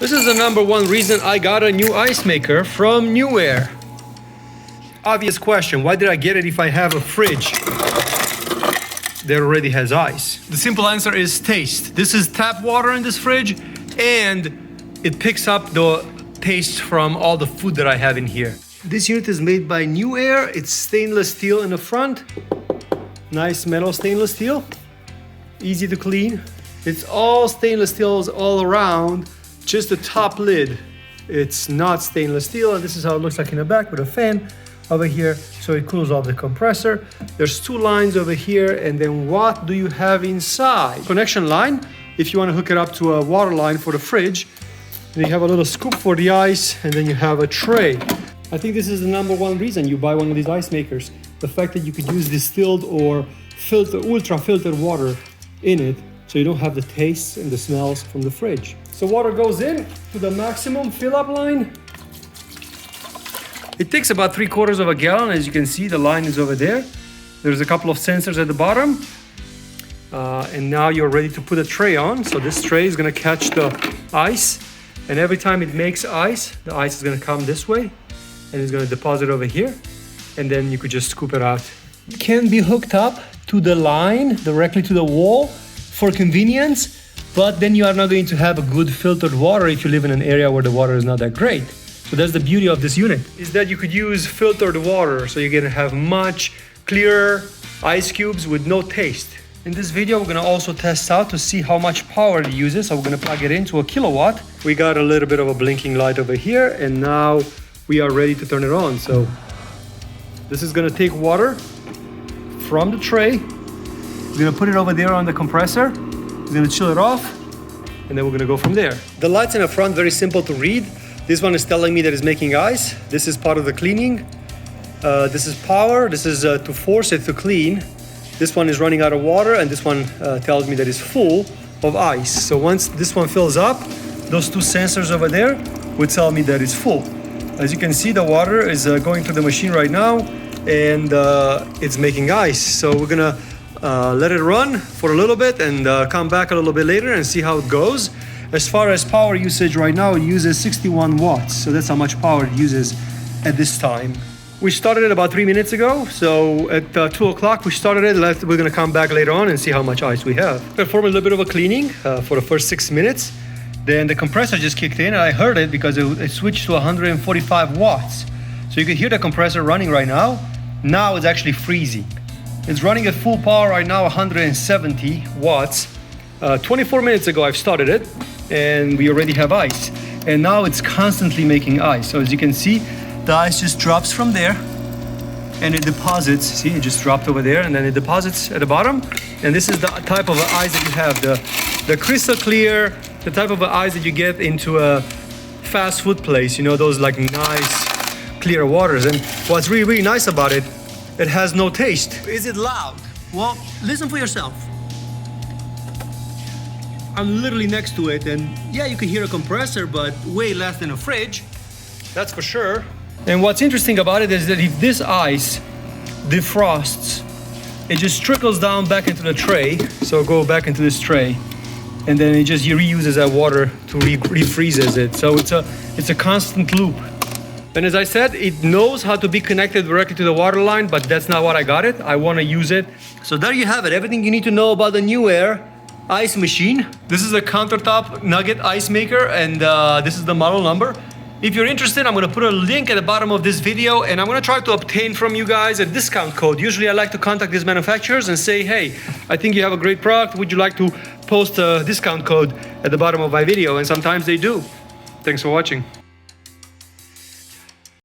This is the number one reason I got a new ice maker from Newair. Obvious question, why did I get it if I have a fridge that already has ice? The simple answer is taste. This is tap water in this fridge, and it picks up the taste from all the food that I have in here. This unit is made by Newair. It's stainless steel in the front. Nice metal stainless steel. Easy to clean. It's all stainless steels all around. Just the top lid, it's not stainless steel, and this is how it looks like in the back with a fan over here, so it cools off the compressor. There's two lines over here, and then what do you have inside? Connection line, if you want to hook it up to a water line for the fridge. Then you have a little scoop for the ice, and then you have a tray. I think this is the number one reason you buy one of these ice makers. The fact that you could use distilled or ultra filtered water in it, so you don't have the tastes and the smells from the fridge. So water goes in to the maximum fill-up line. It takes about 3/4 of a gallon. As you can see, the line is over there. There's a couple of sensors at the bottom. And now you're ready to put a tray on. So this tray is gonna catch the ice. And every time it makes ice, the ice is gonna come this way and it's gonna deposit over here. And then you could just scoop it out. It can be hooked up to the line, directly to the wall for convenience. But then you are not going to have a good filtered water if you live in an area where the water is not that great. So that's the beauty of this unit, is that you could use filtered water, so you're gonna have much clearer ice cubes with no taste. In this video, we're gonna also test out to see how much power it uses. So we're gonna plug it into a kilowatt. We got a little bit of a blinking light over here, and now we are ready to turn it on. So this is gonna take water from the tray. We're gonna put it over there on the compressor. We're gonna chill it off, and then we're gonna go from there. The lights in the front, very simple to read. This one is telling me that it's making ice. This is part of the cleaning. This is power. This is to force it to clean. This one is running out of water, and this one tells me that it's full of ice. So once this one fills up, those two sensors over there would tell me that it's full. As you can see, the water is going through the machine right now, and it's making ice. So we're gonna let it run for a little bit and come back a little bit later and see how it goes. As far as power usage right now, it uses 61 watts. So that's how much power it uses at this time. We started it about 3 minutes ago. So at 2 o'clock, we started it. We're gonna come back later on and see how much ice we have. Perform a little bit of a cleaning for the first 6 minutes. Then the compressor just kicked in, and I heard it because it switched to 145 watts. So you can hear the compressor running right now. Now it's actually freezing. It's running at full power right now, 170 watts. 24 minutes ago, I've started it, and we already have ice. And now it's constantly making ice. So as you can see, the ice just drops from there, and it deposits. See, it just dropped over there, and then it deposits at the bottom. And this is the type of ice that you have, the crystal clear, the type of ice that you get into a fast food place. You know, those like nice, clear waters. And what's really, really nice about it, it has no taste. Is it loud? Well, listen for yourself. I'm literally next to it, and yeah, you can hear a compressor, but way less than a fridge. That's for sure. And what's interesting about it is that if this ice defrosts, it just trickles down back into the tray. So go back into this tray, and then it just reuses that water to refreezes it. So it's a constant loop. And as I said, it knows how to be connected directly to the water line, but that's not what I got it. I want to use it. So there you have it. Everything you need to know about the Newair ice machine. This is a Countertop Nugget Ice Maker, and this is the model number. If you're interested, I'm going to put a link at the bottom of this video, and I'm going to try to obtain from you guys a discount code. Usually I like to contact these manufacturers and say, hey, I think you have a great product. Would you like to post a discount code at the bottom of my video? And sometimes they do. Thanks for watching.